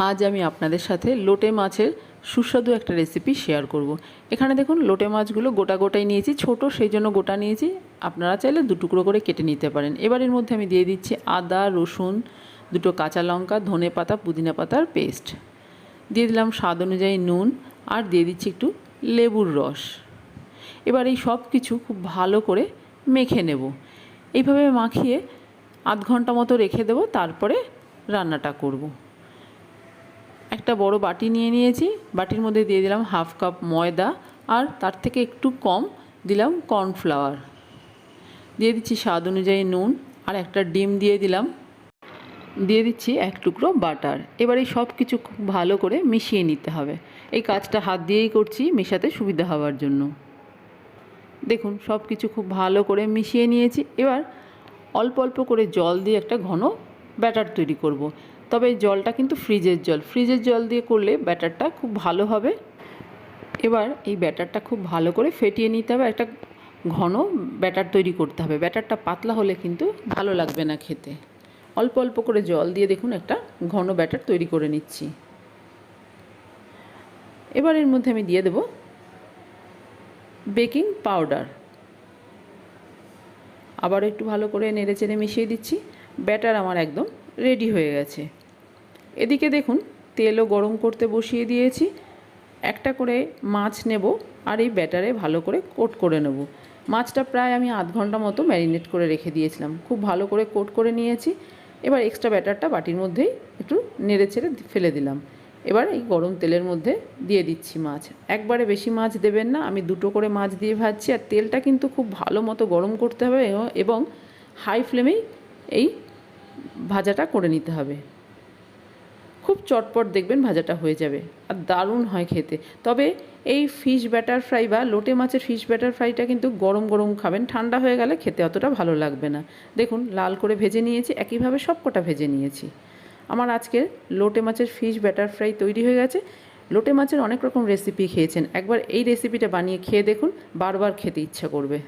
আজ আমি আপনাদের সাথে লোটে মাছের সুস্বাদু একটা রেসিপি শেয়ার করব। এখানে দেখুন লোটে মাছগুলো গোটা গোটাই নিয়েছি, ছোট সেই জন্য গোটা নিয়েছি। আপনারা চাইলে দু টুকরো করে কেটে নিতে পারেন। এবার এর মধ্যে আমি দিয়ে দিচ্ছি আদা, রসুন, দুটো কাঁচা লঙ্কা, ধনে পাতা, পুদিনা পাতার পেস্ট। দিয়ে দিলাম স্বাদ অনুযায়ী নুন, আর দিয়ে দিচ্ছি একটু লেবুর রস। এবার এই সব কিছু খুব ভালো করে মেখে নেব। এইভাবে মাখিয়ে আধ ঘন্টা মতো রেখে দেবো, তারপরে রান্নাটা করব। একটা বড় বাটি নিয়ে নিয়েছি, বাটির মধ্যে দিয়ে দিলাম হাফ কাপ ময়দা, আর তার থেকে একটু কম দিলাম কর্নফ্লাওয়ার। দিয়ে দিচ্ছি স্বাদ অনুযায়ী নুন, আর একটা ডিম দিয়ে দিলাম। দিয়ে দিচ্ছি এক টুকরো বাটার। এবার এই সব কিছু খুব ভালো করে মিশিয়ে নিতে হবে। এই কাজটা হাত দিয়েই করছি, মেশাতে সুবিধা হওয়ার জন্য। দেখুন সব কিছু খুব ভালো করে মিশিয়ে নিয়েছি। এবার অল্প অল্প করে জল দিয়ে একটা ঘন ব্যাটার তৈরি করব। তবে জলটা কিন্তু ফ্রিজের জল দিয়ে করলে ব্যাটারটা খুব ভালো হবে। এবার এই ব্যাটারটা খুব ভালো করে ফেটিয়ে নিতে হবে, একটা ঘন ব্যাটার তৈরি করতে হবে। ব্যাটারটা পাতলা হলে কিন্তু ভালো লাগবে না খেতে। অল্প অল্প করে জল দিয়ে দেখুন একটা ঘন ব্যাটার তৈরি করে নিচ্ছি। এবার এর মধ্যে আমি দিয়ে দেব বেকিং পাউডার। আবার একটু ভালো করে নেড়ে চেড়ে মিশিয়ে দিচ্ছি। ব্যাটার আমার একদম রেডি হয়ে গেছে। এদিকে দেখুন তেলও গরম করতে বসিয়ে দিয়েছি। একটা করে মাছ নেব, আর এই ব্যাটারে ভালো করে কোট করে নেব। মাছটা প্রায় আমি আধ ঘন্টা মতো ম্যারিনেট করে রেখে দিয়েছিলাম। খুব ভালো করে কোট করে নিয়েছি। এবার এক্সট্রা ব্যাটারটা বাটির মধ্যেই একটু নেড়ে চেড়ে ফেলে দিলাম। এবার এই গরম তেলের মধ্যে দিয়ে দিচ্ছি মাছ। একবারে বেশি মাছ দেবেন না, আমি দুটো করে মাছ দিয়ে ভাজছি। আর তেলটা কিন্তু খুব ভালো মতো গরম করতে হবে, এবং হাই ফ্লেমেই এই ভাজাটা করে নিতে হবে। খুব চটপট দেখবেন ভাজাটা হয়ে যাবে, আর দারুণ হয় খেতে। তবে এই ফিশ ব্যাটার ফ্রাই বা লোটে মাছের ফিশ ব্যাটার ফ্রাইটা কিন্তু গরম গরম খাবেন, ঠান্ডা হয়ে গেলে খেতে অতটা ভালো লাগবে না। দেখুন লাল করে ভেজে নিয়েছি, একইভাবে সব কটা ভেজে নিয়েছি। আমার আজকের লোটে মাছের ফিশ ব্যাটার ফ্রাই তৈরি হয়ে গেছে। লোটে মাছের অনেক রকম রেসিপি খেয়েছেন, একবার এই রেসিপিটা বানিয়ে খেয়ে দেখুন, বারবার খেতে ইচ্ছা করবে।